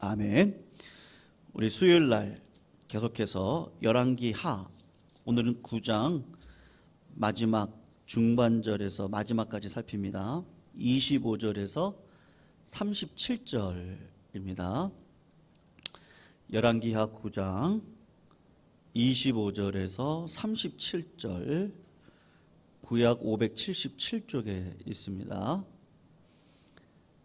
아멘. 우리 수요일 날 계속해서 열왕기 하, 오늘은 9장 마지막 중반절에서 마지막까지 살핍니다. 25절에서 37절입니다. 열왕기 하 9장 25절에서 37절, 구약 577쪽에 있습니다.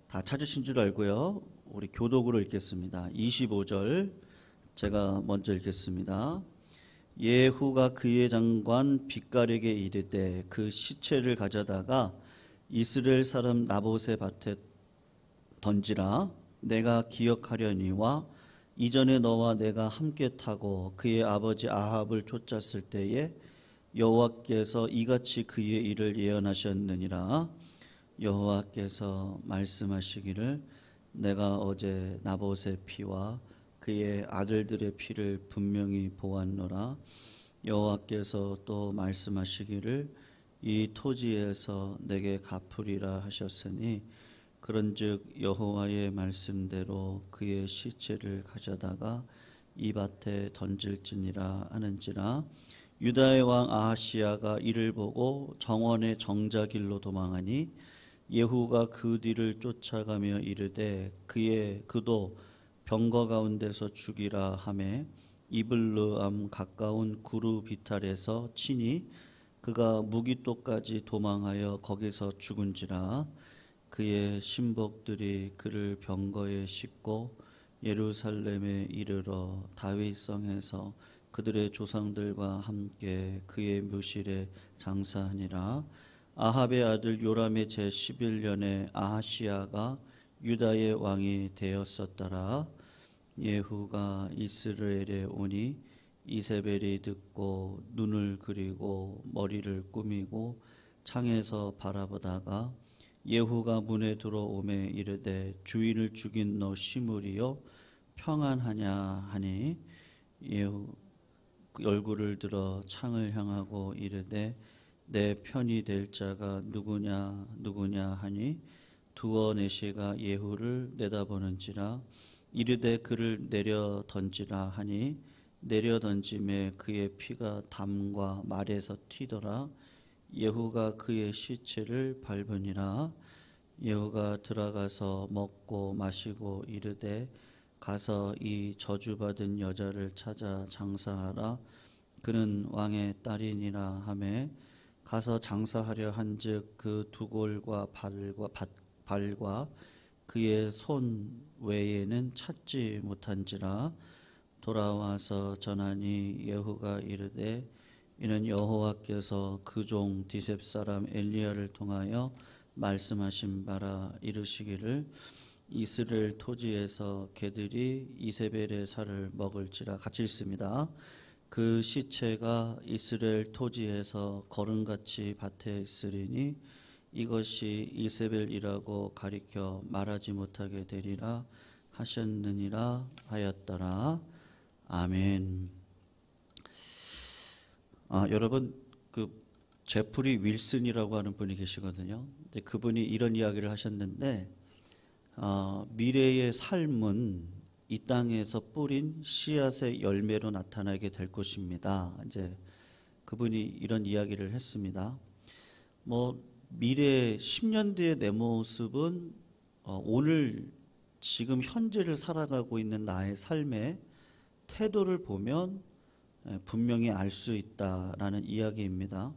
다 찾으신 줄 알고요. 우리 교독으로 읽겠습니다. 25절 제가 먼저 읽겠습니다. 예후가 그의 장관 빗갈에게 이르되 그 시체를 가져다가 이스라엘 사람 나봇의 밭에 던지라. 내가 기억하려니와 이전에 너와 내가 함께 타고 그의 아버지 아합을 쫓았을 때에 여호와께서 이같이 그의 일을 예언하셨느니라. 여호와께서 말씀하시기를 내가 어제 나봇의 피와 그의 아들들의 피를 분명히 보았노라. 여호와께서 또 말씀하시기를 이 토지에서 내게 갚으리라 하셨으니 그런즉 여호와의 말씀대로 그의 시체를 가져다가 이 밭에 던질지니라 하는지라. 유다의 왕 아하시야가 이를 보고 정원의 정자길로 도망하니 예후가 그 뒤를 쫓아가며 이르되 그도 병거 가운데서 죽이라 하매 이블르암 가까운 구루 비탈에서 치니 그가 무기토까지 도망하여 거기서 죽은지라. 그의 신복들이 그를 병거에 싣고 예루살렘에 이르러 다윗성에서 그들의 조상들과 함께 그의 묘실에 장사하니라. 아합의 아들 요람의 제11년에 아하시야가 유다의 왕이 되었었더라. 예후가 이스라엘에 오니 이세벨이 듣고 눈을 그리고 머리를 꾸미고 창에서 바라보다가 예후가 문에 들어오매 이르되 주인을 죽인 너 시므리여 평안하냐 하니 예후 얼굴을 들어 창을 향하고 이르되 내 편이 될 자가 누구냐 하니 두어 내시가 예후를 내다보는지라. 이르되 그를 내려 던지라 하니 내려 던짐에 그의 피가 담과 말에서 튀더라. 예후가 그의 시체를 밟으니라. 예후가 들어가서 먹고 마시고 이르되 가서 이 저주받은 여자를 찾아 장사하라. 그는 왕의 딸이니라 하매 가서 장사하려 한즉 그 두골과 발과 그의 손 외에는 찾지 못한지라. 돌아와서 전하니 예후가 이르되 이는 여호와께서 그 종 디셉 사람 엘리야를 통하여 말씀하신 바라. 이르시기를 이스라엘 토지에서 개들이 이세벨의 살을 먹을지라. 같이 읽습니다. 그 시체가 이스라엘 토지에서 거름같이 밭에 있으리니 이것이 이세벨이라고 가리켜 말하지 못하게 되리라 하셨느니라 하였더라. 아멘. 여러분, 그 제프리 윌슨이라고 하는 분이 계시거든요. 근데 그분이 이런 이야기를 하셨는데 미래의 삶은 이 땅에서 뿌린 씨앗의 열매로 나타나게 될 것입니다. 이제 그분이 이런 이야기를 했습니다. 미래 10년 뒤의 내 모습은 오늘 지금 현재를 살아가고 있는 나의 삶의 태도를 보면 분명히 알 수 있다라는 이야기입니다.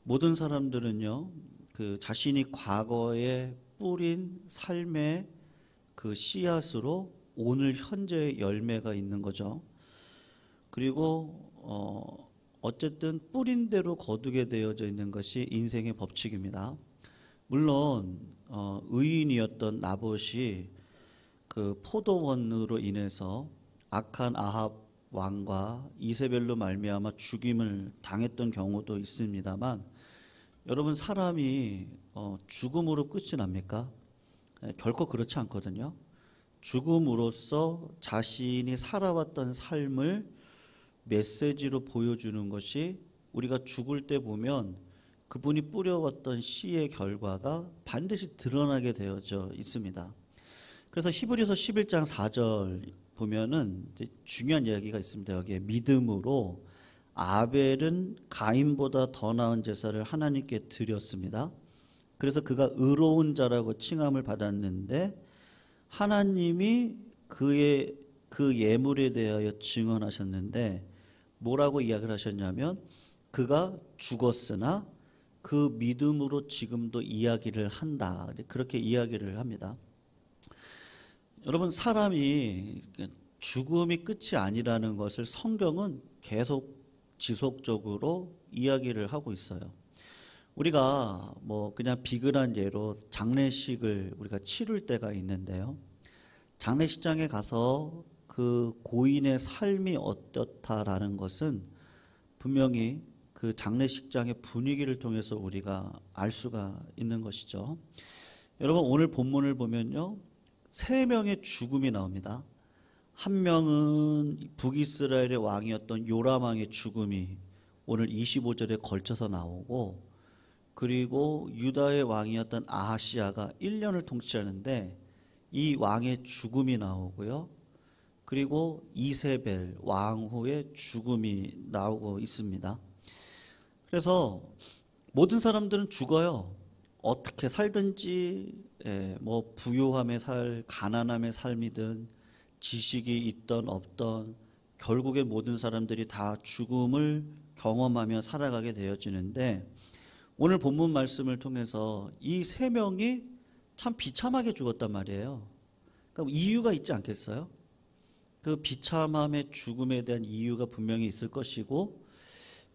모든 사람들은요, 그 자신이 과거에 뿌린 삶의 그 씨앗으로 오늘 현재의 열매가 있는 거죠. 그리고 어쨌든 뿌린 대로 거두게 되어져 있는 것이 인생의 법칙입니다. 물론 의인이었던 나봇이 그 포도원으로 인해서 악한 아합 왕과 이세벨로 말미암아 죽임을 당했던 경우도 있습니다만, 여러분, 사람이 죽음으로 끝이 납니까? 결코 그렇지 않거든요. 죽음으로써 자신이 살아왔던 삶을 메시지로 보여주는 것이, 우리가 죽을 때 보면 그분이 뿌려왔던 씨의 결과가 반드시 드러나게 되어져 있습니다. 그래서 히브리서 11장 4절 보면은 이제 중요한 이야기가 있습니다. 여기에 믿음으로 아벨은 가인보다 더 나은 제사를 하나님께 드렸습니다. 그래서 그가 의로운 자라고 칭함을 받았는데 하나님이 그의 그 예물에 대하여 증언하셨는데 뭐라고 이야기를 하셨냐면 그가 죽었으나 그 믿음으로 지금도 이야기를 한다. 그렇게 이야기를 합니다. 여러분, 사람이 죽음이 끝이 아니라는 것을 성경은 계속 지속적으로 이야기를 하고 있어요. 우리가 뭐 그냥 비근한 예로 장례식을 우리가 치를 때가 있는데요. 장례식장에 가서 그 고인의 삶이 어떻다라는 것은 분명히 그 장례식장의 분위기를 통해서 우리가 알 수가 있는 것이죠. 여러분, 오늘 본문을 보면요, 3명의 죽음이 나옵니다. 한 명은 북이스라엘의 왕이었던 요람 왕의 죽음이 오늘 25절에 걸쳐서 나오고, 그리고 유다의 왕이었던 아하시아가 1년을 통치하는데 이 왕의 죽음이 나오고요. 그리고 이세벨 왕후의 죽음이 나오고 있습니다. 그래서 모든 사람들은 죽어요. 어떻게 살든지, 뭐 부요함의 가난함의 삶이든 지식이 있던 없던 결국에 모든 사람들이 다 죽음을 경험하며 살아가게 되어지는데, 오늘 본문 말씀을 통해서 이 3명이 참 비참하게 죽었단 말이에요. 그러니까 이유가 있지 않겠어요? 그 비참함의 죽음에 대한 이유가 분명히 있을 것이고,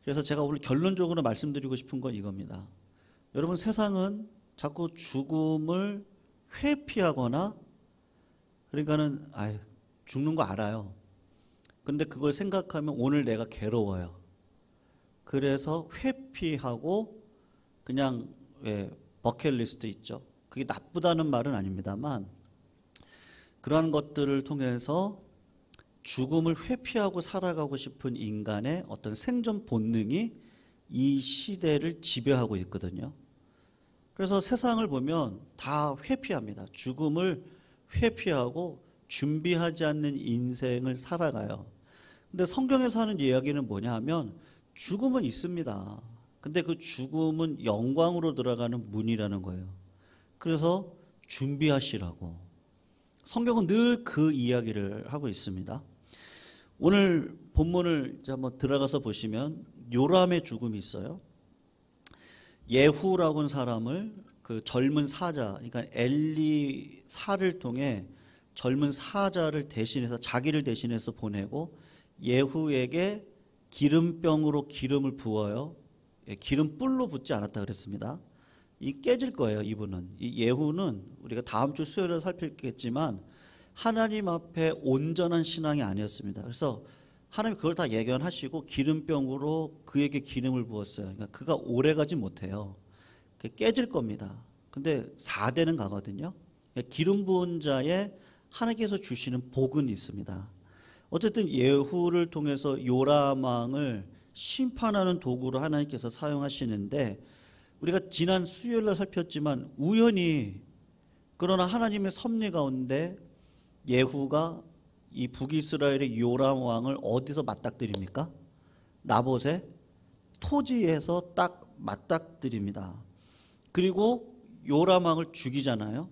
그래서 제가 오늘 결론적으로 말씀드리고 싶은 건 이겁니다. 여러분, 세상은 자꾸 죽음을 회피하거나, 그러니까는 죽는 거 알아요. 근데 그걸 생각하면 오늘 내가 괴로워요. 그래서 회피하고 그냥 버킷리스트 있죠. 그게 나쁘다는 말은 아닙니다만 그러한 것들을 통해서 죽음을 회피하고 살아가고 싶은 인간의 어떤 생존 본능이 이 시대를 지배하고 있거든요. 그래서 세상을 보면 다 회피합니다. 죽음을 회피하고 준비하지 않는 인생을 살아가요. 근데 성경에서 하는 이야기는 뭐냐 하면 죽음은 있습니다. 근데 그 죽음은 영광으로 들어가는 문이라는 거예요. 그래서 준비하시라고. 성경은 늘 그 이야기를 하고 있습니다. 오늘 본문을 이제 한번 들어가서 보시면 요람의 죽음이 있어요. 예후라고 하는 사람을 그 젊은 사자, 그러니까 엘리사를 통해 젊은 사자를 대신해서 자기를 대신해서 보내고 예후에게 기름병으로 기름을 부어요. 기름불로 붓지 않았다 그랬습니다. 이 깨질 거예요, 이분은. 이 예후는 우리가 다음 주 수요일에 살피겠지만 하나님 앞에 온전한 신앙이 아니었습니다. 그래서 하나님 그걸 다 예견하시고 기름병으로 그에게 기름을 부었어요. 그러니까 그가 오래가지 못해요. 깨질 겁니다. 근데 4대는 가거든요. 그러니까 기름 부은 자에 하나님께서 주시는 복은 있습니다. 어쨌든 예후를 통해서 요람 왕을 심판하는 도구로 하나님께서 사용하시는데, 우리가 지난 수요일날 살폈지만 우연히, 그러나 하나님의 섭리 가운데 예후가 이 북이스라엘의 요람 왕을 어디서 맞닥뜨립니까? 나봇의 토지에서 딱 맞닥뜨립니다. 그리고 요람 왕을 죽이잖아요.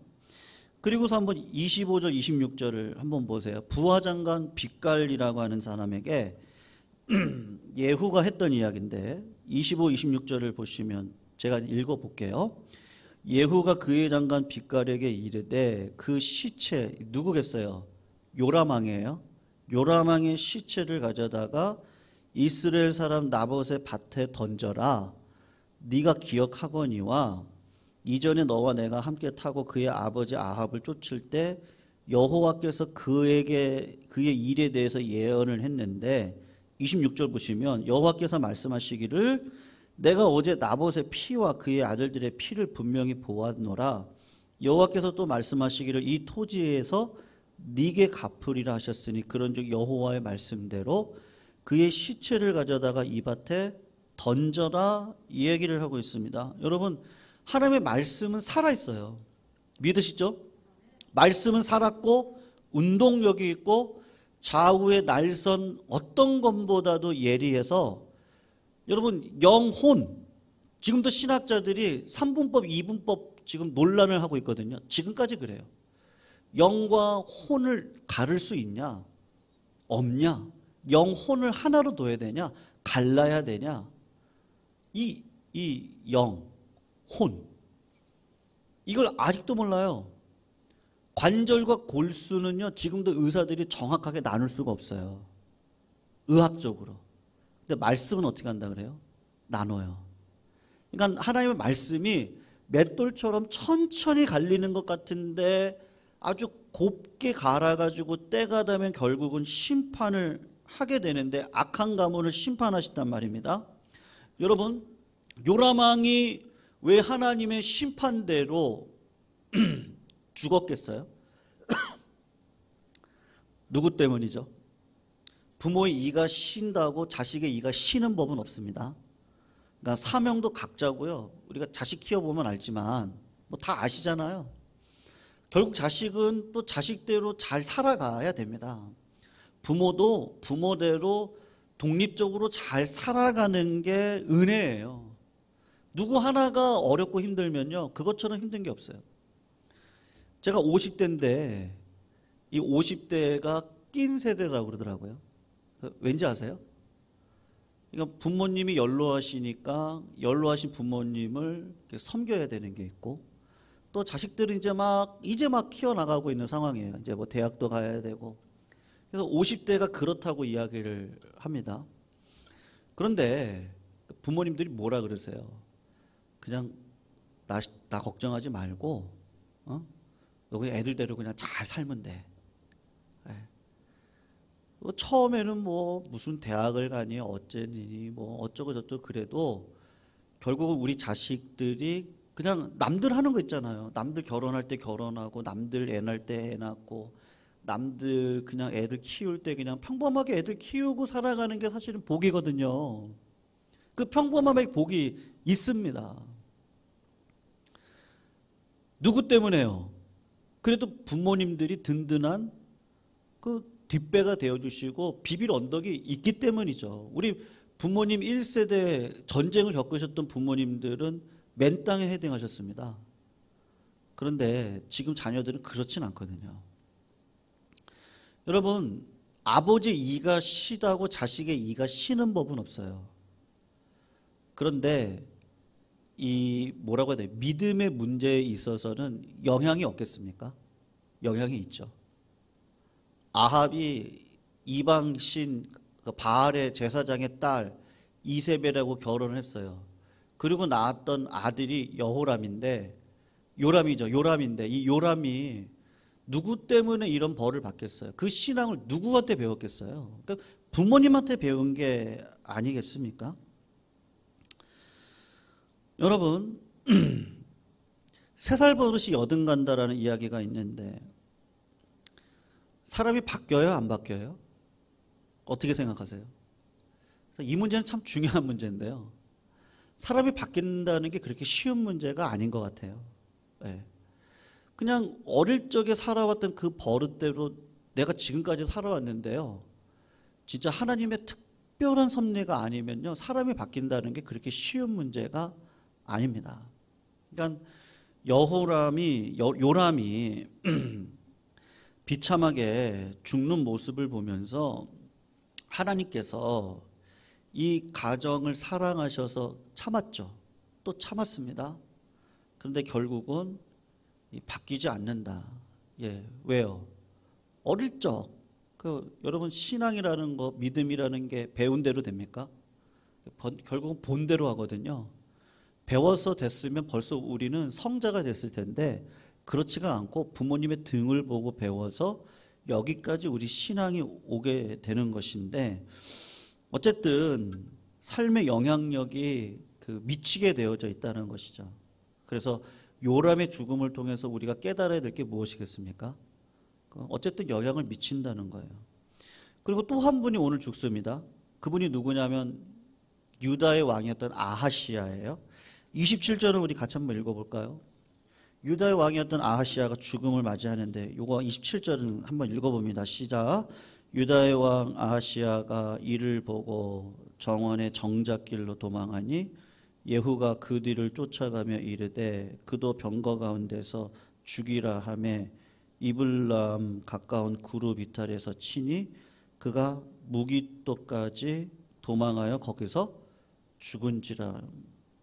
그리고서 한번 25절 26절을 한번 보세요. 부하장관 빅갈이라고 하는 사람에게 예후가 했던 이야기인데 25, 26절을 보시면 제가 읽어볼게요. 예후가 그의 장관 빅갈에게 이르되 그 시체, 누구겠어요? 요람왕이에요. 요람왕의 시체를 가져다가 이스라엘 사람 나봇의 밭에 던져라. 네가 기억하거니와 이전에 너와 내가 함께 타고 그의 아버지 아합을 쫓을 때 여호와께서 그에게 그의 일에 대해서 예언을 했는데, 26절 보시면 여호와께서 말씀하시기를 내가 어제 나봇의 피와 그의 아들들의 피를 분명히 보았노라. 여호와께서 또 말씀하시기를 이 토지에서 네게 갚으리라 하셨으니 그런즉 여호와의 말씀대로 그의 시체를 가져다가 이 밭에 던져라, 이 얘기를 하고 있습니다. 여러분, 하나님의 말씀은 살아있어요. 믿으시죠? 말씀은 살았고 운동력이 있고 좌우의 날선 어떤 것보다도 예리해서 여러분 영혼, 지금도 신학자들이 3분법, 2분법 지금 논란을 하고 있거든요. 지금까지 그래요. 영과 혼을 가를 수 있냐? 없냐? 영혼을 하나로 둬야 되냐? 갈라야 되냐? 이 영, 혼, 이걸 아직도 몰라요. 관절과 골수는요, 지금도 의사들이 정확하게 나눌 수가 없어요. 의학적으로. 근데 말씀은 어떻게 한다 그래요? 나눠요. 그러니까 하나님의 말씀이 맷돌처럼 천천히 갈리는 것 같은데 아주 곱게 갈아가지고 때가 되면 결국은 심판을 하게 되는데 악한 가문을 심판하신단 말입니다. 여러분, 요람 왕이 왜 하나님의 심판대로 죽었겠어요? 누구 때문이죠? 부모의 이가 신다고 자식의 이가 쉬는 법은 없습니다. 그러니까 사명도 각자고요. 우리가 자식 키워보면 알지만 뭐 다 아시잖아요. 결국 자식은 또 자식대로 잘 살아가야 됩니다. 부모도 부모대로 독립적으로 잘 살아가는 게 은혜예요. 누구 하나가 어렵고 힘들면요, 그것처럼 힘든 게 없어요. 제가 50대인데 이 50대가 낀 세대라고 그러더라고요. 왠지 아세요? 그러니까 부모님이 연로하시니까 연로하신 부모님을 섬겨야 되는 게 있고, 또 자식들은 이제 막 키워나가고 있는 상황이에요. 이제 뭐 대학도 가야 되고. 그래서 50대가 그렇다고 이야기를 합니다. 그런데 부모님들이 뭐라 그러세요? 그냥 나 걱정하지 말고, 너 그냥 애들대로 그냥 잘 살면 돼. 뭐 처음에는 뭐 무슨 대학을 가니 어쩌니 뭐 어쩌고 저쩌고 그래도 결국은 우리 자식들이 그냥 남들 하는 거 있잖아요. 남들 결혼할 때 결혼하고, 남들 애 낳을 때 애 낳고, 남들 그냥 애들 키울 때 그냥 평범하게 애들 키우고 살아가는 게 사실은 복이거든요. 그 평범함에 복이 있습니다. 누구 때문에요? 그래도 부모님들이 든든한 그 뒷배가 되어주시고 비빌 언덕이 있기 때문이죠. 우리 부모님 1세대 전쟁을 겪으셨던 부모님들은 맨 땅에 헤딩하셨습니다. 그런데 지금 자녀들은 그렇진 않거든요. 여러분, 아버지 이가 시다고 자식의 이가 쉬는 법은 없어요. 그런데 이 뭐라고 해야 돼요? 믿음의 문제에 있어서는 영향이 없겠습니까? 영향이 있죠. 아합이 이방신 바알의 제사장의 딸 이세벨하고 결혼을 했어요. 그리고 낳았던 아들이 여호람인데, 요람인데 이 요람이 누구 때문에 이런 벌을 받겠어요? 그 신앙을 누구한테 배웠겠어요? 그러니까 부모님한테 배운 게 아니겠습니까? 여러분, 3살 버릇이 여든 간다라는 이야기가 있는데 사람이 바뀌어요? 안 바뀌어요? 어떻게 생각하세요? 이 문제는 참 중요한 문제인데요. 사람이 바뀐다는 게 그렇게 쉬운 문제가 아닌 것 같아요. 네. 그냥 어릴 적에 살아왔던 그 버릇대로 내가 지금까지 살아왔는데요. 진짜 하나님의 특별한 섭리가 아니면요, 사람이 바뀐다는 게 그렇게 쉬운 문제가 아닙니다. 그러니까 요람이 비참하게 죽는 모습을 보면서 하나님께서 이 가정을 사랑하셔서 참았죠. 또 참았습니다. 그런데 결국은 바뀌지 않는다. 예, 왜요? 어릴 적 여러분, 신앙이라는 거, 믿음이라는 게 배운 대로 됩니까? 결국은 본대로 하거든요. 배워서 됐으면 벌써 우리는 성자가 됐을 텐데 그렇지가 않고 부모님의 등을 보고 배워서 여기까지 우리 신앙이 오게 되는 것인데, 어쨌든 삶의 영향력이 미치게 되어져 있다는 것이죠. 그래서 요람의 죽음을 통해서 우리가 깨달아야 될 게 무엇이겠습니까? 어쨌든 영향을 미친다는 거예요. 그리고 또 한 분이 오늘 죽습니다. 그분이 누구냐면 유다의 왕이었던 아하시야예요. 27절을 우리 같이 한번 읽어볼까요? 유다의 왕이었던 아하시야가 죽음을 맞이하는데 요거 27절은 한번 읽어봅니다. 시작. 유다의 왕 아하시야가 이를 보고 정원의 정작길로 도망하니 예후가 그 뒤를 쫓아가며 이르되 그도 병거 가운데서 죽이라 하매 이블람 가까운 구루 이탈에서 치니 그가 무기토까지 도망하여 거기서 죽은지라.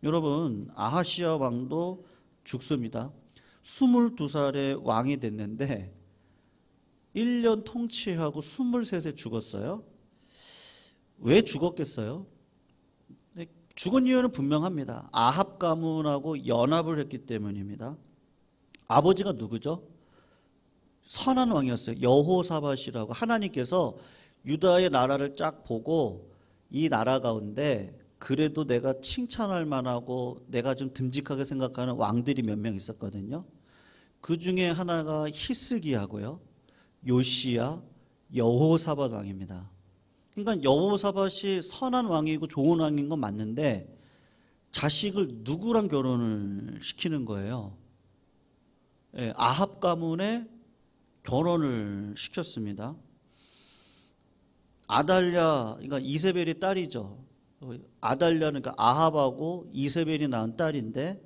여러분, 아하시야 왕도 죽습니다. 22살에 왕이 됐는데 1년 통치하고 23세 죽었어요. 왜 죽었겠어요? 죽은 이유는 분명합니다. 아합 가문하고 연합을 했기 때문입니다. 아버지가 누구죠? 선한 왕이었어요. 여호사밧이라고. 하나님께서 유다의 나라를 쫙 보고 이 나라 가운데 그래도 내가 칭찬할 만하고 내가 좀 듬직하게 생각하는 왕들이 몇 명 있었거든요. 그 중에 하나가 히스기야고요, 요시야, 여호사밧 왕입니다. 그러니까 여호사밧이 선한 왕이고 좋은 왕인 건 맞는데 자식을 누구랑 결혼을 시키는 거예요? 아합 가문에 결혼을 시켰습니다. 아달랴, 그러니까 이세벨의 딸이죠. 아달랴는 그러니까 아합하고 이세벨이 낳은 딸인데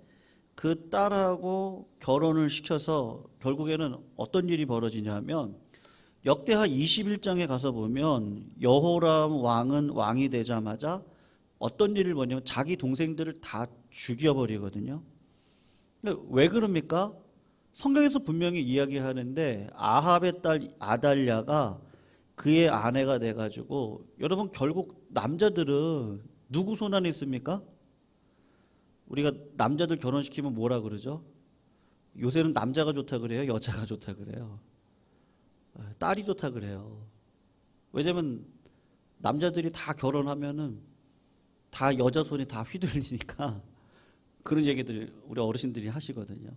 그 딸하고 결혼을 시켜서 결국에는 어떤 일이 벌어지냐면 역대하 21장에 가서 보면 여호람 왕은 왕이 되자마자 어떤 일을 벌이냐면 자기 동생들을 다 죽여버리거든요. 왜 그럽니까? 성경에서 분명히 이야기하는데 아합의 딸 아달랴가 그의 아내가 돼가지고, 여러분 결국 남자들은 누구 손 안에 있습니까? 우리가 남자들 결혼시키면 뭐라 그러죠? 요새는 남자가 좋다 그래요? 여자가 좋다 그래요? 딸이 좋다 그래요. 왜냐면 남자들이 다 결혼하면은 다 여자 손이 다 휘둘리니까 그런 얘기들 우리 어르신들이 하시거든요.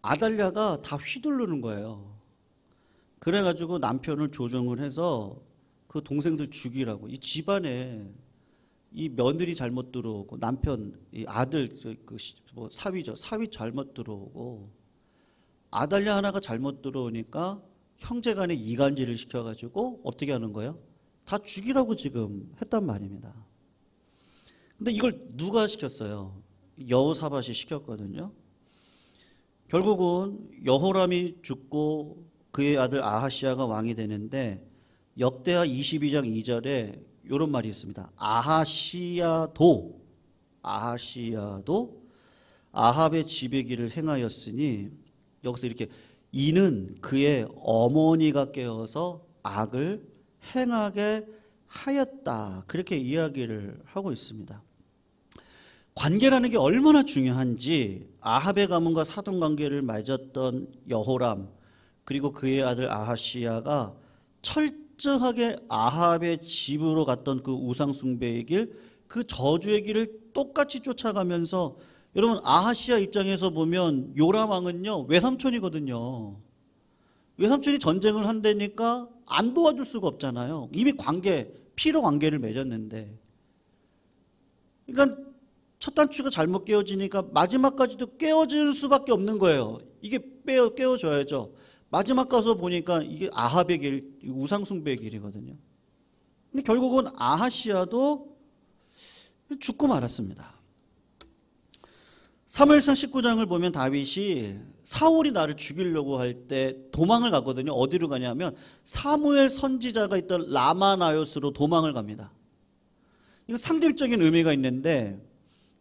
아달랴가 다 휘두르는 거예요. 그래가지고 남편을 조정을 해서 그 동생들 죽이라고. 이 집안에 이 며느리 잘못 들어오고 남편, 이 아들, 뭐 사위죠. 사위 잘못 들어오고 아달랴 하나가 잘못 들어오니까 형제간에 이간질을 시켜가지고 어떻게 하는 거예요? 다 죽이라고 지금 했단 말입니다. 근데 이걸 누가 시켰어요? 여호사밧이 시켰거든요. 결국은 여호람이 죽고 그의 아들 아하시야가 왕이 되는데 역대하 22장 2절에 이런 말이 있습니다. 아하시야도 아합의 지배 길을 행하였으니, 여기서 이렇게 이는 그의 어머니가 깨어서 악을 행하게 하였다, 그렇게 이야기를 하고 있습니다. 관계라는 게 얼마나 중요한지 아합의 가문과 사돈관계를 맺었던 여호람 그리고 그의 아들 아하시야가 철저하게 아합의 집으로 갔던 그 우상숭배의 길, 그 저주의 길을 똑같이 쫓아가면서, 여러분 아하시야 입장에서 보면 요람 왕은요 외삼촌이거든요. 외삼촌이 전쟁을 한다니까 안 도와줄 수가 없잖아요. 이미 피로 관계를 맺었는데. 그러니까 첫 단추가 잘못 깨어지니까 마지막까지도 깨어질 수밖에 없는 거예요. 이게 깨어져야죠. 마지막 가서 보니까 이게 아합의 길, 우상숭배의 길이거든요. 근데 결국은 아하시야도 죽고 말았습니다. 사무엘상 19장을 보면 다윗이 사울이 나를 죽이려고 할 때 도망을 가거든요. 어디로 가냐면 사무엘 선지자가 있던 라마나요스로 도망을 갑니다. 이거 상징적인 의미가 있는데,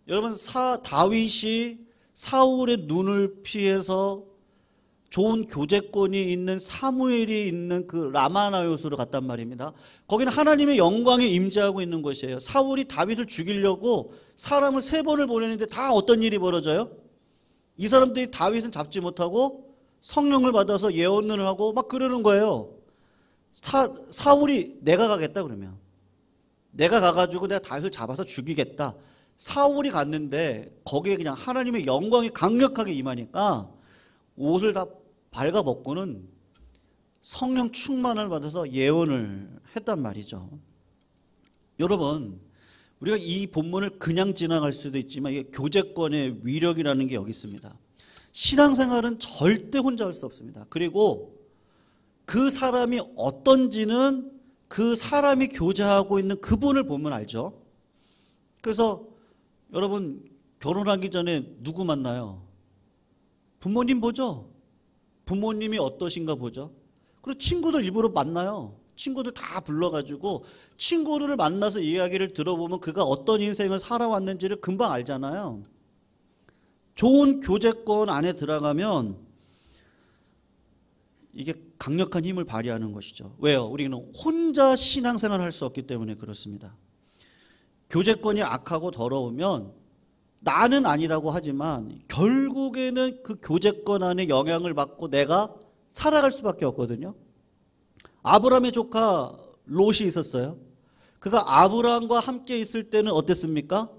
여러분 다윗이 사울의 눈을 피해서 좋은 교제권이 있는 사무엘이 있는 그 라마나요스로 갔단 말입니다. 거기는 하나님의 영광이 임재하고 있는 곳이에요. 사울이 다윗을 죽이려고 사람을 3번을 보내는데 다 어떤 일이 벌어져요? 이 사람들이 다윗은 잡지 못하고 성령을 받아서 예언을 하고 막 그러는 거예요. 사울이 내가 가겠다 그러면, 내가 가가지고 내가 다윗을 잡아서 죽이겠다. 사울이 갔는데 거기에 그냥 하나님의 영광이 강력하게 임하니까 옷을 다 발가벗고는 성령 충만을 받아서 예언을 했단 말이죠. 여러분, 우리가 이 본문을 그냥 지나갈 수도 있지만 이게 교제권의 위력이라는 게 여기 있습니다. 신앙생활은 절대 혼자 할 수 없습니다. 그리고 그 사람이 어떤지는 그 사람이 교제하고 있는 그분을 보면 알죠. 그래서 여러분 결혼하기 전에 누구 만나요? 부모님 보죠. 부모님이 어떠신가 보죠. 그리고 친구들 일부러 만나요. 친구들 다 불러가지고 친구를 만나서 이야기를 들어보면 그가 어떤 인생을 살아왔는지를 금방 알잖아요. 좋은 교제권 안에 들어가면 이게 강력한 힘을 발휘하는 것이죠. 왜요? 우리는 혼자 신앙생활을 할 수 없기 때문에 그렇습니다. 교제권이 악하고 더러우면 나는 아니라고 하지만 결국에는 그 교제권 안에 영향을 받고 내가 살아갈 수밖에 없거든요. 아브라함의 조카 롯이 있었어요. 그가 아브라함과 함께 있을 때는 어땠습니까?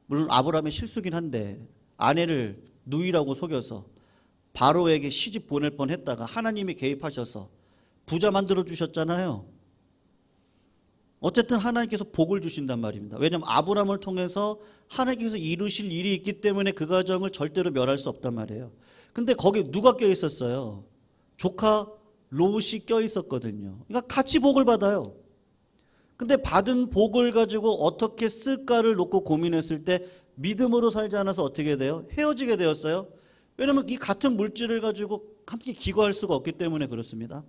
물론 아브라함의 실수긴 한데 아내를 누이라고 속여서 바로에게 시집 보낼 뻔했다가 하나님이 개입하셔서 부자 만들어 주셨잖아요. 어쨌든 하나님께서 복을 주신단 말입니다. 왜냐하면 아브라함을 통해서 하나님께서 이루실 일이 있기 때문에 그 가정을 절대로 멸할 수 없단 말이에요. 근데 거기 누가 껴 있었어요? 조카 롯이 껴 있었거든요. 그러니까 같이 복을 받아요. 근데 받은 복을 가지고 어떻게 쓸까를 놓고 고민했을 때 믿음으로 살지 않아서 어떻게 돼요? 헤어지게 되었어요. 왜냐하면 이 같은 물질을 가지고 함께 기거할 수가 없기 때문에 그렇습니다.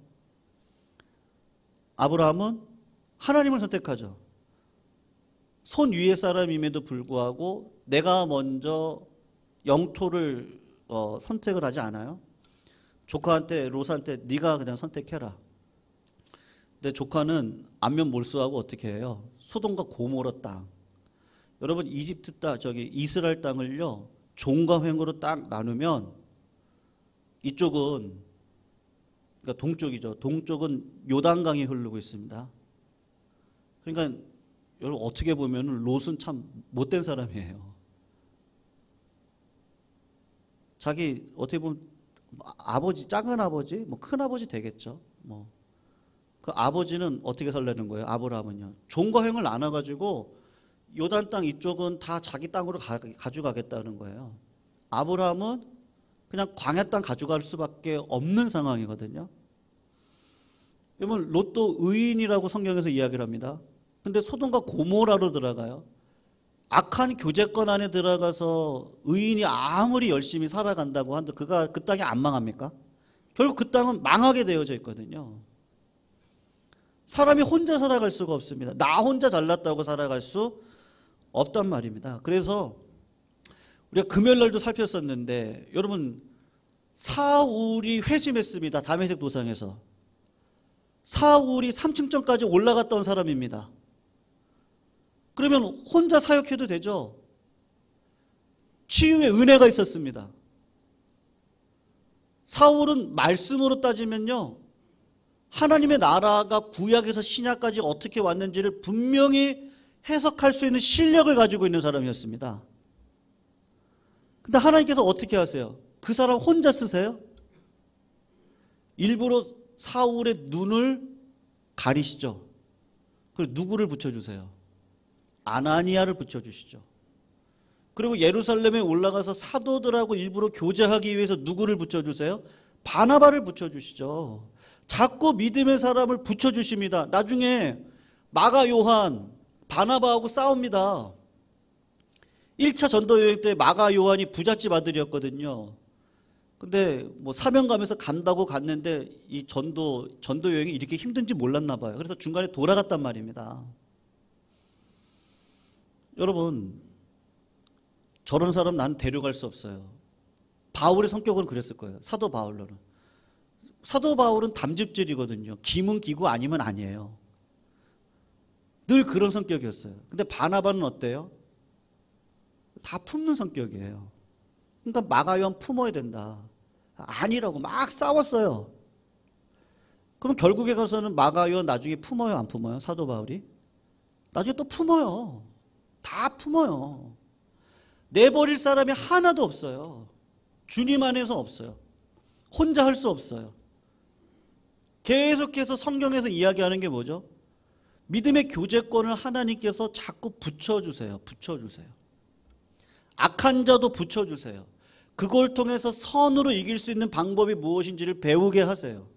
아브라함은 하나님을 선택하죠. 손 위의 사람임에도 불구하고 내가 먼저 영토를 선택을 하지 않아요. 조카한테 롯한테 네가 그냥 선택해라. 근데 조카는 안면 몰수하고 어떻게 해요? 소돔과 고모라 땅. 여러분 이집트 땅 이스라엘 땅을요 종과 횡으로 딱 나누면 이쪽은 그러니까 동쪽이죠. 동쪽은 요단강이 흐르고 있습니다. 그러니까 여러분 어떻게 보면 롯은 참 못된 사람이에요. 자기 어떻게 보면 아버지, 작은 아버지, 뭐 큰 아버지 되겠죠. 뭐 그 아버지는 어떻게 살려는 거예요? 아브라함은요. 종과 횡을 나눠가지고 요단 땅 이쪽은 다 자기 땅으로 가져가겠다는 거예요. 아브라함은 그냥 광야 땅 가져갈 수밖에 없는 상황이거든요. 여러분 롯도 의인이라고 성경에서 이야기를 합니다. 근데 소돔과 고모라로 들어가요. 악한 교제권 안에 들어가서 의인이 아무리 열심히 살아간다고 한들 그가 그 땅이 안 망합니까? 결국 그 땅은 망하게 되어져 있거든요. 사람이 혼자 살아갈 수가 없습니다. 나 혼자 잘났다고 살아갈 수 없단 말입니다. 그래서 우리가 금요일날도 살폈었는데 여러분 사울이 회심했습니다. 다메섹 도상에서. 사울이 3층전까지 올라갔다 온 사람입니다. 그러면 혼자 사역해도 되죠. 치유의 은혜가 있었습니다. 사울은 말씀으로 따지면요. 하나님의 나라가 구약에서 신약까지 어떻게 왔는지를 분명히 해석할 수 있는 실력을 가지고 있는 사람이었습니다. 근데 하나님께서 어떻게 하세요? 그 사람 혼자 쓰세요? 일부러 사울의 눈을 가리시죠. 그리고 누구를 붙여주세요? 아나니아를 붙여주시죠. 그리고 예루살렘에 올라가서 사도들하고 일부러 교제하기 위해서 누구를 붙여주세요? 바나바를 붙여주시죠. 자꾸 믿음의 사람을 붙여주십니다. 나중에 마가 요한 바나바하고 싸웁니다. 1차 전도 여행 때 마가 요한이 부잣집 아들이었거든요. 근데 뭐 사명 가면서 간다고 갔는데 이 전도 여행이 이렇게 힘든지 몰랐나 봐요. 그래서 중간에 돌아갔단 말입니다. 여러분 저런 사람 난 데려갈 수 없어요. 바울의 성격은 그랬을 거예요. 사도 바울로는. 사도 바울은 담즙질이거든요. 기면 기고 아니면 아니에요. 늘 그런 성격이었어요. 근데 바나바는 어때요? 다 품는 성격이에요. 그러니까 마가 요한 품어야 된다. 아니라고 막 싸웠어요. 그럼 결국에 가서는 마가 요한 나중에 품어요, 안 품어요? 사도 바울이? 나중에 또 품어요. 다 품어요. 내버릴 사람이 하나도 없어요. 주님 안에서 없어요. 혼자 할 수 없어요. 계속해서 성경에서 이야기하는 게 뭐죠? 믿음의 교제권을 하나님께서 자꾸 붙여주세요. 붙여주세요. 악한 자도 붙여주세요. 그걸 통해서 선으로 이길 수 있는 방법이 무엇인지를 배우게 하세요.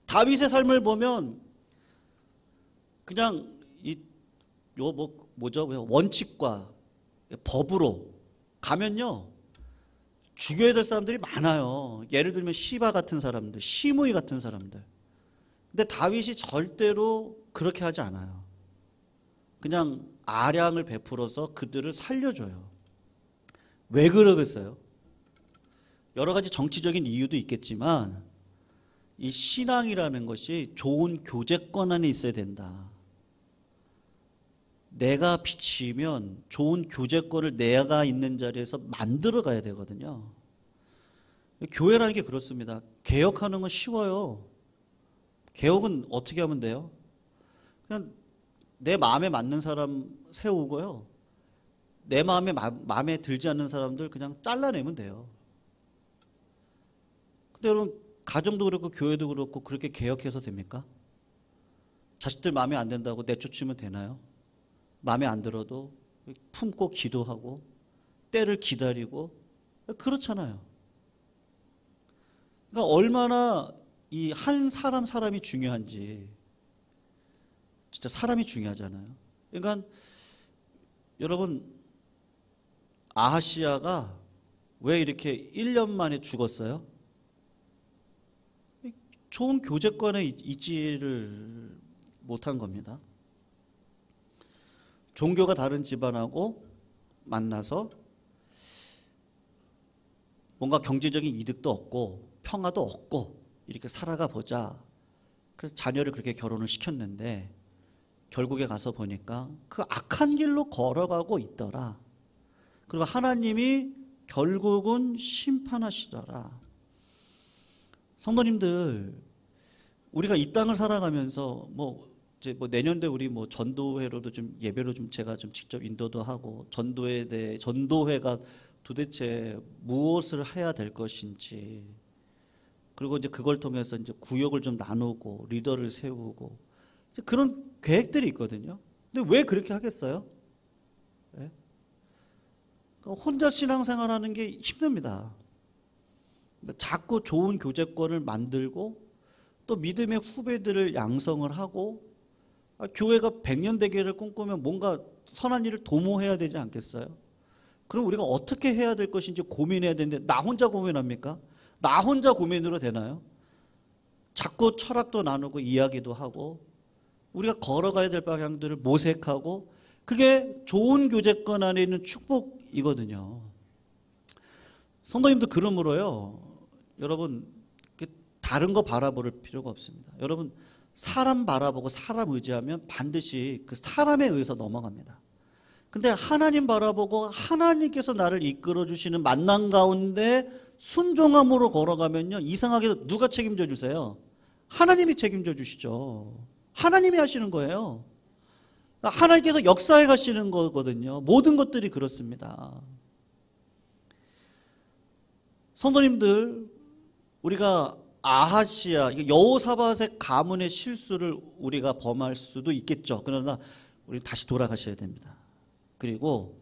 다윗의 삶을 보면 그냥 원칙과 법으로 가면요 죽여야 될 사람들이 많아요. 예를 들면 시바 같은 사람들, 시므이 같은 사람들. 근데 다윗이 절대로 그렇게 하지 않아요. 그냥 아량을 베풀어서 그들을 살려줘요. 왜 그러겠어요? 여러 가지 정치적인 이유도 있겠지만 이 신앙이라는 것이 좋은 교제권 안에 있어야 된다. 내가 빛이면 좋은 교제권을 내가 있는 자리에서 만들어 가야 되거든요. 교회라는 게 그렇습니다. 개혁하는 건 쉬워요. 개혁은 어떻게 하면 돼요? 그냥 내 마음에 맞는 사람 세우고요. 내 마음에 들지 않는 사람들 그냥 잘라내면 돼요. 근데 여러분 가정도 그렇고 교회도 그렇고 그렇게 개혁해서 됩니까? 자식들 마음에 안 든다고 내쫓으면 되나요? 마음에 안 들어도 품고 기도하고 때를 기다리고 그렇잖아요. 그러니까 얼마나 이 한 사람이 중요한지 진짜 사람이 중요하잖아요. 그러니까 여러분 아하시야가 왜 이렇게 1년 만에 죽었어요? 좋은 교제권에 있지를 못한 겁니다. 종교가 다른 집안하고 만나서 뭔가 경제적인 이득도 얻고 평화도 얻고 이렇게 살아가 보자. 그래서 자녀를 그렇게 결혼을 시켰는데 결국에 가서 보니까 그 악한 길로 걸어가고 있더라. 그리고 하나님이 결국은 심판하시더라. 성도님들, 우리가 이 땅을 살아가면서 이제 내년도에 우리 전도회로도 좀 예배로 좀 제가 좀 직접 인도도 하고 전도회에 대해 전도회가 도대체 무엇을 해야 될 것인지 그리고 이제 그걸 통해서 이제 구역을 좀 나누고 리더를 세우고 이제 그런 계획들이 있거든요. 근데 왜 그렇게 하겠어요? 네? 그러니까 혼자 신앙생활하는 게 힘듭니다. 그러니까 자꾸 좋은 교제권을 만들고 또 믿음의 후배들을 양성을 하고 교회가 100년 되기를 꿈꾸면 뭔가 선한 일을 도모해야 되지 않겠어요? 그럼 우리가 어떻게 해야 될 것인지 고민해야 되는데 나 혼자 고민합니까? 나 혼자 고민으로 되나요? 자꾸 철학도 나누고 이야기도 하고 우리가 걸어가야 될 방향들을 모색하고 그게 좋은 교제권 안에 있는 축복이거든요. 성도님도 그러므로요. 여러분 다른 거 바라볼 필요가 없습니다. 여러분 사람 바라보고 사람 의지하면 반드시 그 사람에 의해서 넘어갑니다. 근데 하나님 바라보고 하나님께서 나를 이끌어 주시는 만남 가운데 순종함으로 걸어가면요. 이상하게도 누가 책임져 주세요? 하나님이 책임져 주시죠. 하나님이 하시는 거예요. 하나님께서 역사해 가시는 거거든요. 모든 것들이 그렇습니다. 성도님들, 우리가 아하시야, 여호사밧의 가문의 실수를 우리가 범할 수도 있겠죠. 그러나 우리 다시 돌아가셔야 됩니다. 그리고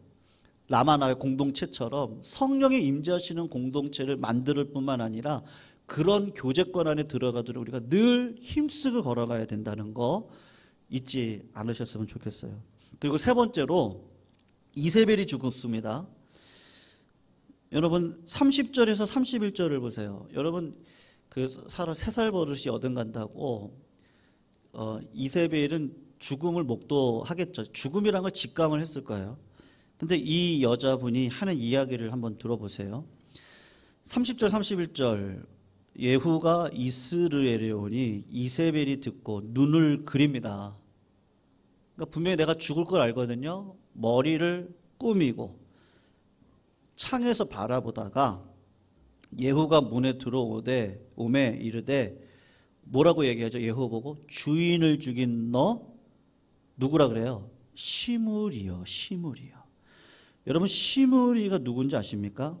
라마나의 공동체처럼 성령이 임재하시는 공동체를 만들 뿐만 아니라 그런 교제권 안에 들어가도록 우리가 늘 힘쓰고 걸어가야 된다는 거 잊지 않으셨으면 좋겠어요. 그리고 세 번째로 이세벨이 죽었습니다. 여러분 30절에서 31절을 보세요. 여러분 그 세 살 버릇이 어딘간다고 이세벨은 죽음을 목도하겠죠. 죽음이란 걸 직감을 했을 거예요. 근데 이 여자분이 하는 이야기를 한번 들어보세요. 30절 31절 예후가 이스르엘에 오니 이세벨이 듣고 눈을 그립니다. 그러니까 분명히 내가 죽을 걸 알거든요. 머리를 꾸미고 창에서 바라보다가 예후가 문에 오매 이르되 뭐라고 얘기하죠? 예후 보고 주인을 죽인 너 누구라 그래요? 시므리요. 여러분 시므리가 누군지 아십니까?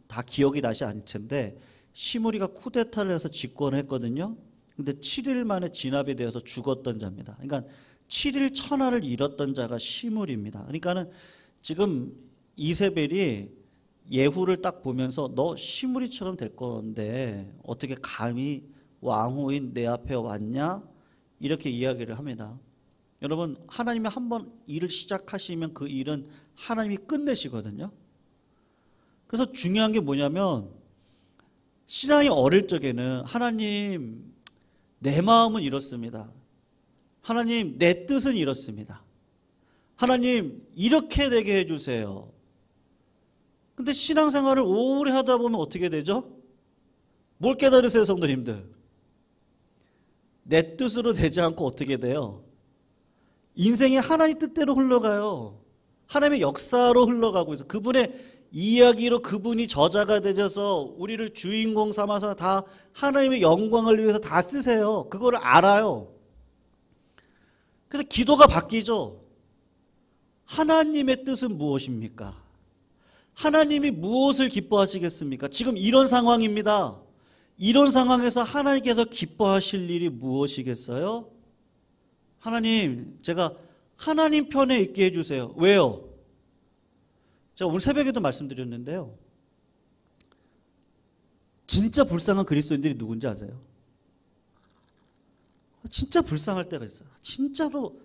다 기억이 나지 않을 텐데 시므리가 쿠데타를 해서 집권을 했거든요. 근데 7일 만에 진압이 되어서 죽었던 자입니다. 그러니까 7일 천하를 잃었던 자가 시므리입니다. 그러니까는 지금 이세벨이 예후를 딱 보면서 너 시므리처럼 될 건데 어떻게 감히 왕후인 내 앞에 왔냐? 이렇게 이야기를 합니다. 여러분, 하나님이 한번 일을 시작하시면 그 일은 하나님이 끝내시거든요. 그래서 중요한 게 뭐냐면 신앙이 어릴 적에는 하나님 내 마음은 이렇습니다. 하나님 내 뜻은 이렇습니다. 하나님 이렇게 되게 해주세요. 근데 신앙생활을 오래 하다 보면 어떻게 되죠? 뭘 깨달으세요, 성도님들? 내 뜻으로 되지 않고 어떻게 돼요? 인생이 하나님 뜻대로 흘러가요. 하나님의 역사로 흘러가고 있어요. 그분의 이야기로 그분이 저자가 되셔서 우리를 주인공 삼아서 다 하나님의 영광을 위해서 다 쓰세요. 그거를 알아요. 그래서 기도가 바뀌죠. 하나님의 뜻은 무엇입니까? 하나님이 무엇을 기뻐하시겠습니까? 지금 이런 상황입니다. 이런 상황에서 하나님께서 기뻐하실 일이 무엇이겠어요? 하나님, 제가 하나님 편에 있게 해주세요. 왜요? 제가 오늘 새벽에도 말씀드렸는데요. 진짜 불쌍한 그리스도인들이 누군지 아세요? 진짜 불쌍할 때가 있어요. 진짜로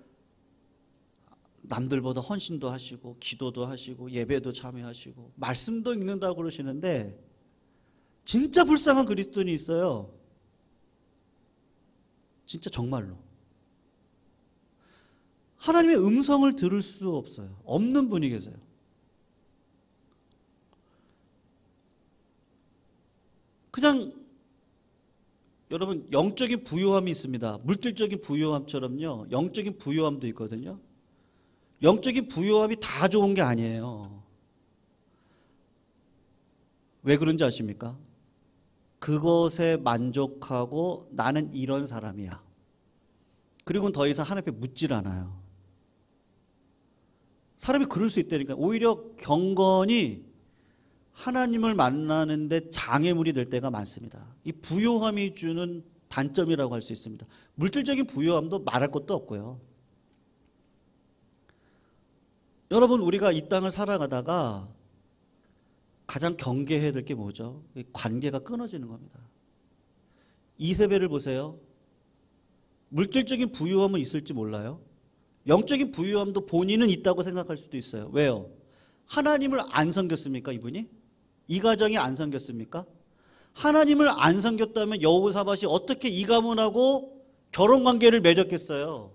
남들보다 헌신도 하시고 기도도 하시고 예배도 참여하시고 말씀도 읽는다고 그러시는데 진짜 불쌍한 그리스도인이 있어요. 진짜 정말로. 하나님의 음성을 들을 수 없어요. 없는 분이 계세요. 그냥 여러분 영적인 부요함이 있습니다. 물질적인 부요함처럼요. 영적인 부요함도 있거든요. 영적인 부요함이 다 좋은 게 아니에요. 왜 그런지 아십니까? 그것에 만족하고 나는 이런 사람이야. 그리고는 더 이상 하나님 앞에 묻질 않아요. 사람이 그럴 수 있다니까. 오히려 경건이 하나님을 만나는데 장애물이 될 때가 많습니다. 이 부요함이 주는 단점이라고 할 수 있습니다. 물질적인 부요함도 말할 것도 없고요. 여러분, 우리가 이 땅을 살아가다가 가장 경계해야 될 게 뭐죠? 관계가 끊어지는 겁니다. 이세벨을 보세요. 물질적인 부유함은 있을지 몰라요. 영적인 부유함도 본인은 있다고 생각할 수도 있어요. 왜요? 하나님을 안 섬겼습니까, 이분이? 이 가정이 안 섬겼습니까? 하나님을 안 섬겼다면 여호사밧이 어떻게 이 가문하고 결혼관계를 맺었겠어요?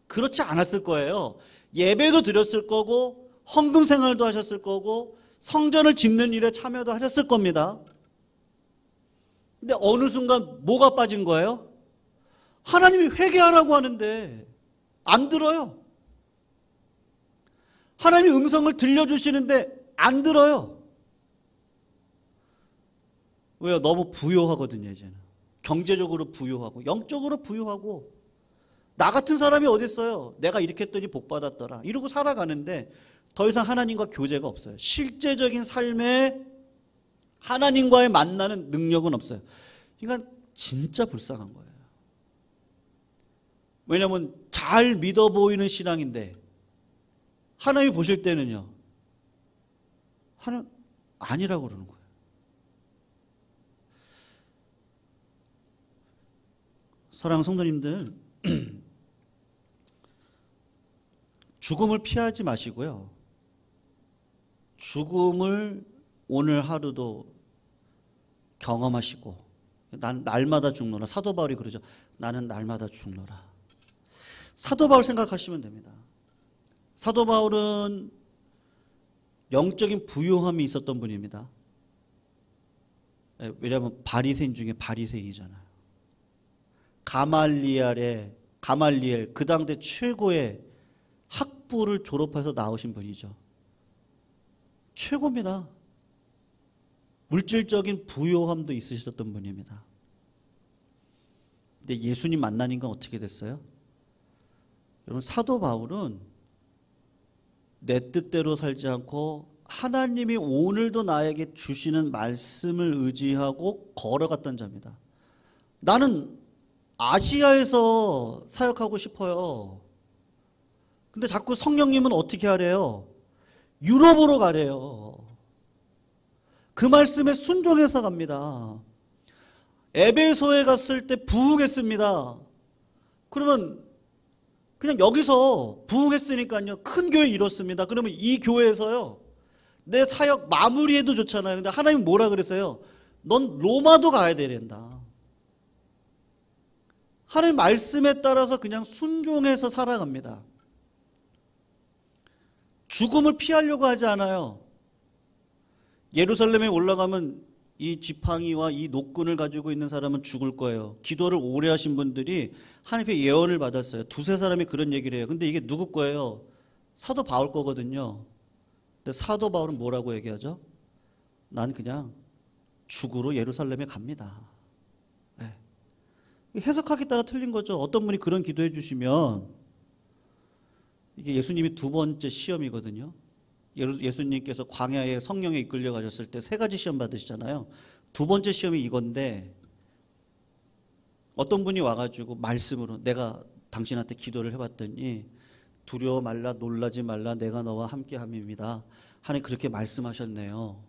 그렇지 않았을 거예요. 예배도 드렸을 거고 헌금 생활도 하셨을 거고 성전을 짓는 일에 참여도 하셨을 겁니다. 근데 어느 순간 뭐가 빠진 거예요? 하나님이 회개하라고 하는데 안 들어요. 하나님이 음성을 들려주시는데 안 들어요. 왜요? 너무 부요하거든요, 이제는. 경제적으로 부요하고 영적으로 부요하고 나 같은 사람이 어디 있어요? 내가 이렇게 했더니 복 받았더라. 이러고 살아가는데 더 이상 하나님과 교제가 없어요. 실제적인 삶에 하나님과의 만나는 능력은 없어요. 그러니까 진짜 불쌍한 거예요. 왜냐하면 잘 믿어 보이는 신앙인데 하나님이 보실 때는요. 하나님 아니라고 그러는 거예요. 사랑하는 성도님들, 죽음을 피하지 마시고요. 죽음을 오늘 하루도 경험하시고, 난 날마다 죽노라. 사도 바울이 그러죠. 나는 날마다 죽노라. 사도 바울 생각하시면 됩니다. 사도 바울은 영적인 부요함이 있었던 분입니다. 왜냐하면 바리새인 중에 바리새인이잖아요. 가말리엘, 그 당대 최고의 학부를 졸업해서 나오신 분이죠. 최고입니다. 물질적인 부요함도 있으셨던 분입니다. 근데 예수님 만나니까 어떻게 됐어요? 여러분, 사도 바울은 내 뜻대로 살지 않고 하나님이 오늘도 나에게 주시는 말씀을 의지하고 걸어갔던 자입니다. 나는 아시아에서 사역하고 싶어요. 근데 자꾸 성령님은 어떻게 하래요? 유럽으로 가래요. 그 말씀에 순종해서 갑니다. 에베소에 갔을 때 부흥했습니다. 그러면 그냥 여기서 부흥했으니까요, 큰 교회 이뤘습니다. 그러면 이 교회에서요, 내 사역 마무리해도 좋잖아요. 근데 하나님 뭐라 그랬어요? 넌 로마도 가야 된다. 하나님 말씀에 따라서 그냥 순종해서 살아갑니다. 죽음을 피하려고 하지 않아요. 예루살렘에 올라가면 이 지팡이와 이 노끈을 가지고 있는 사람은 죽을 거예요. 기도를 오래 하신 분들이 하나님의 예언을 받았어요. 두세 사람이 그런 얘기를 해요. 근데 이게 누구 거예요? 사도 바울 거거든요. 근데 사도 바울은 뭐라고 얘기하죠? 난 그냥 죽으러 예루살렘에 갑니다. 네. 해석하기 따라 틀린 거죠. 어떤 분이 그런 기도해 주시면, 이게 예수님이 두 번째 시험이거든요. 예수님께서 광야에 성령에 이끌려 가셨을 때 세 가지 시험 받으시잖아요. 두 번째 시험이 이건데, 어떤 분이 와가지고 말씀으로, 내가 당신한테 기도를 해봤더니 두려워 말라, 놀라지 말라, 내가 너와 함께함입니다. 하나님 그렇게 말씀하셨네요.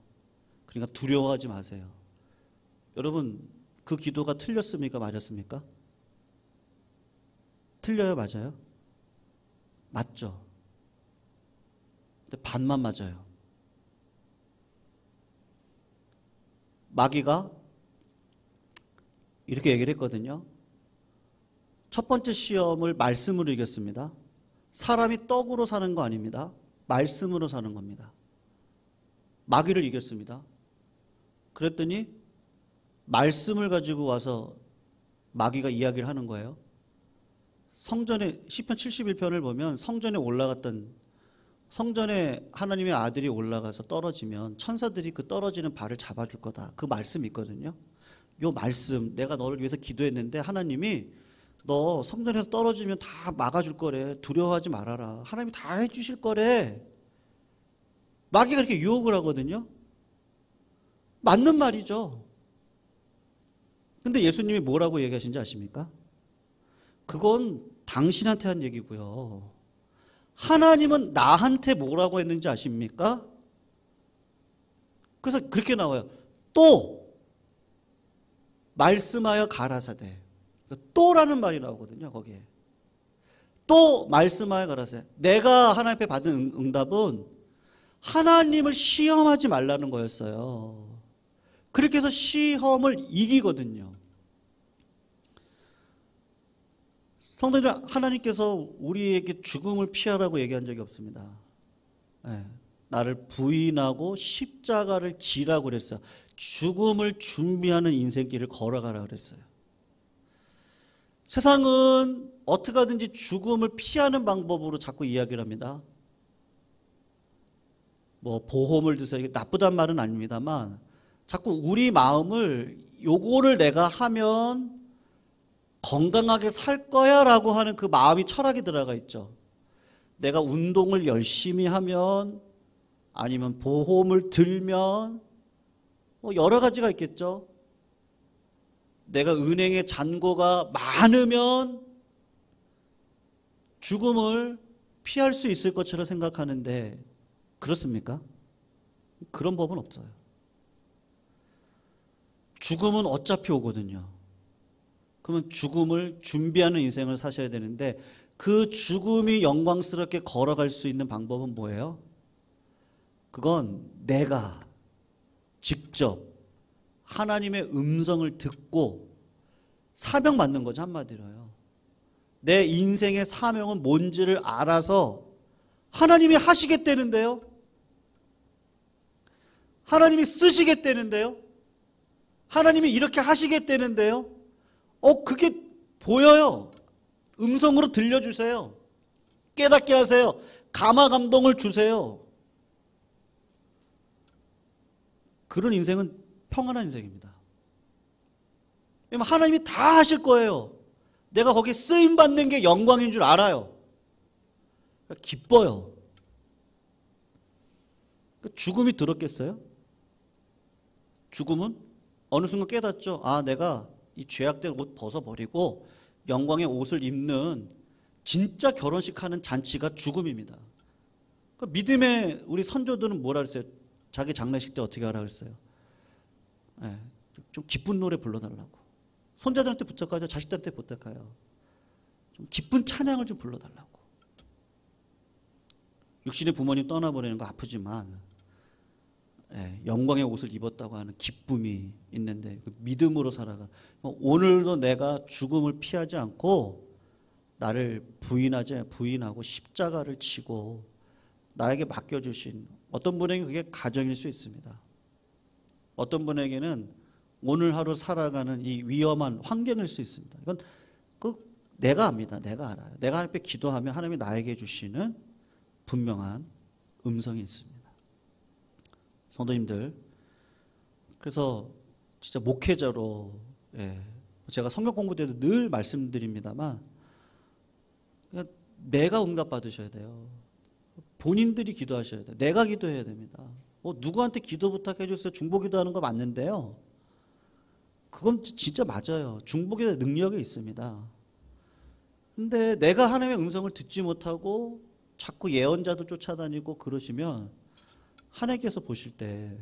그러니까 두려워하지 마세요. 여러분, 그 기도가 틀렸습니까? 맞았습니까? 틀려요? 맞아요? 맞죠? 근데 반만 맞아요. 마귀가 이렇게 얘기를 했거든요. 첫 번째 시험을 말씀으로 이겼습니다. 사람이 떡으로 사는 거 아닙니다. 말씀으로 사는 겁니다. 마귀를 이겼습니다. 그랬더니 말씀을 가지고 와서 마귀가 이야기를 하는 거예요. 성전에 시편 71편을 보면 성전에 하나님의 아들이 올라가서 떨어지면 천사들이 그 떨어지는 발을 잡아줄 거다. 그 말씀이 있거든요. 요 말씀, 내가 너를 위해서 기도했는데 하나님이 너 성전에서 떨어지면 다 막아줄 거래. 두려워하지 말아라. 하나님이 다 해주실 거래. 마귀가 그렇게 유혹을 하거든요. 맞는 말이죠. 근데 예수님이 뭐라고 얘기하신지 아십니까? 그건 당신한테 한 얘기고요. 하나님은 나한테 뭐라고 했는지 아십니까? 그래서 그렇게 나와요. 또 말씀하여 가라사대. 또라는 말이 나오거든요. 거기에. 또 말씀하여 가라사대. 내가 하나님 앞에 받은 응답은 하나님을 시험하지 말라는 거였어요. 그렇게 해서 시험을 이기거든요. 성도들, 하나님께서 우리에게 죽음을 피하라고 얘기한 적이 없습니다. 네. 나를 부인하고 십자가를 지라고 그랬어요. 죽음을 준비하는 인생길을 걸어가라 그랬어요. 세상은 어떻게 하든지 죽음을 피하는 방법으로 자꾸 이야기를 합니다. 뭐 보험을 드세요. 이게 나쁘단 말은 아닙니다만 자꾸 우리 마음을 요거를 내가 하면 건강하게 살 거야 라고 하는 그 마음이 철학이 들어가 있죠. 내가 운동을 열심히 하면, 아니면 보험을 들면, 뭐 여러 가지가 있겠죠. 내가 은행에 잔고가 많으면 죽음을 피할 수 있을 것처럼 생각하는데 그렇습니까? 그런 법은 없어요. 죽음은 어차피 오거든요. 그러면 죽음을 준비하는 인생을 사셔야 되는데, 그 죽음이 영광스럽게 걸어갈 수 있는 방법은 뭐예요? 그건 내가 직접 하나님의 음성을 듣고 사명 받는 거죠. 한마디로요. 내 인생의 사명은 뭔지를 알아서 하나님이 하시겠다는데요. 하나님이 쓰시겠다는데요. 하나님이 이렇게 하시겠다는데요. 그게 보여요. 음성으로 들려주세요. 깨닫게 하세요. 감화 감동을 주세요. 그런 인생은 평안한 인생입니다. 왜냐면 하나님이 다 하실 거예요. 내가 거기에 쓰임받는 게 영광인 줄 알아요. 기뻐요. 죽음이 들었겠어요? 죽음은 어느 순간 깨닫죠. 아, 내가 이 죄악된 옷 벗어버리고 영광의 옷을 입는 진짜 결혼식 하는 잔치가 죽음입니다. 믿음의 우리 선조들은 뭐라 그랬어요? 자기 장례식 때 어떻게 하라 그랬어요? 예, 좀 기쁜 노래 불러달라고. 손자들한테 부탁하죠. 자식들한테 부탁해요. 좀 기쁜 찬양을 좀 불러달라고. 육신의 부모님 떠나보내는 거 아프지만 영광의 옷을 입었다고 하는 기쁨이 있는데 그 믿음으로 살아가. 오늘도 내가 죽음을 피하지 않고 나를 부인하고 십자가를 지고 나에게 맡겨주신 어떤 분에게 그게 가정일 수 있습니다. 어떤 분에게는 오늘 하루 살아가는 이 위험한 환경일 수 있습니다. 이건 내가 압니다. 내가 알아요. 내가 하나님 앞에 기도하면 하나님이 나에게 주시는 분명한 음성이 있습니다. 성도님들, 그래서 진짜 목회자로 제가 성경 공부 때도 늘 말씀드립니다만 내가 응답 받으셔야 돼요. 본인들이 기도하셔야 돼요. 내가 기도해야 됩니다. 누구한테 기도 부탁해 주세요. 중보기도하는 거 맞는데요. 그건 진짜 맞아요. 중보기도 능력이 있습니다. 근데 내가 하나님의 음성을 듣지 못하고 자꾸 예언자도 쫓아다니고 그러시면 하나님께서 보실 때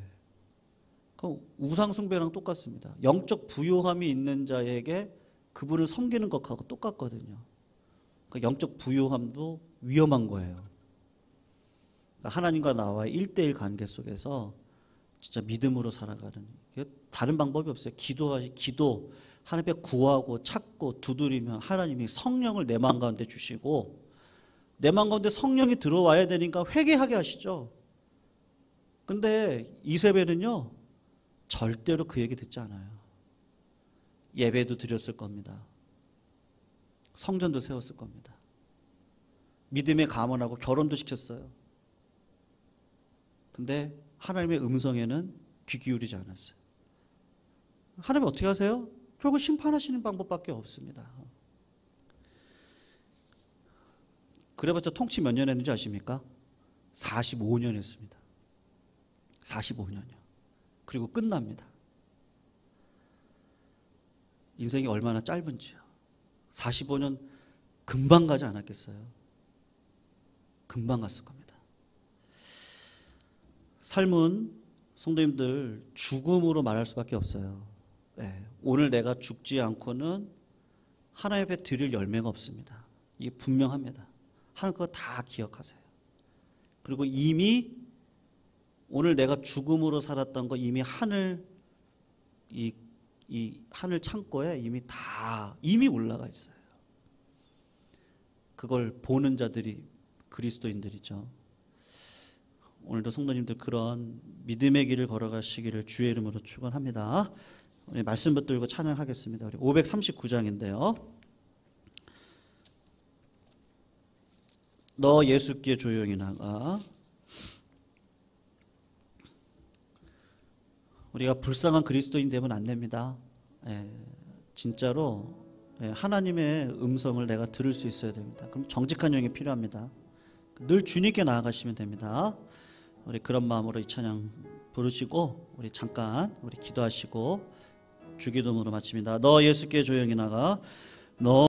우상 숭배랑 똑같습니다. 영적 부요함이 있는 자에게 그분을 섬기는 것하고 똑같거든요. 영적 부요함도 위험한 거예요. 하나님과 나와의 1대1 관계 속에서 진짜 믿음으로 살아가는 다른 방법이 없어요. 기도 하나님 앞에 구하고 찾고 두드리면 하나님이 성령을 내 마음 가운데 주시고 내 마음 가운데 성령이 들어와야 되니까 회개하게 하시죠. 근데 이세벨은요 절대로 그 얘기 듣지 않아요. 예배도 드렸을 겁니다. 성전도 세웠을 겁니다. 믿음에 감언하고 결혼도 시켰어요. 근데 하나님의 음성에는 귀 기울이지 않았어요. 하나님 어떻게 하세요? 결국 심판하시는 방법밖에 없습니다. 그래봤자 통치 몇 년 했는지 아십니까? 45년 했습니다. 45년이요. 그리고 끝납니다. 인생이 얼마나 짧은지요. 45년 금방 가지 않았겠어요? 금방 갔을 겁니다. 삶은 성도님들 죽음으로 말할 수밖에 없어요. 오늘 내가 죽지 않고는 하나님 앞에 드릴 열매가 없습니다. 이게 분명합니다. 하나님 그거 다 기억하세요. 그리고 이미 오늘 내가 죽음으로 살았던 거 이미 하늘 이 하늘 창고에 이미 올라가 있어요. 그걸 보는 자들이 그리스도인들이죠. 오늘도 성도님들 그런 믿음의 길을 걸어가시기를 주의 이름으로 축원합니다. 우리 말씀 붙들고 찬양하겠습니다. 우리 539장인데요. 너 예수께 조용히 나가. 우리가 불쌍한 그리스도인 되면 안 됩니다. 진짜로 하나님의 음성을 내가 들을 수 있어야 됩니다. 그럼 정직한 영이 필요합니다. 늘 주님께 나아가시면 됩니다. 우리 그런 마음으로 이 찬양 부르시고 우리 잠깐 기도하시고 주기도문으로 마칩니다. 너 예수께 조용히 나가. 너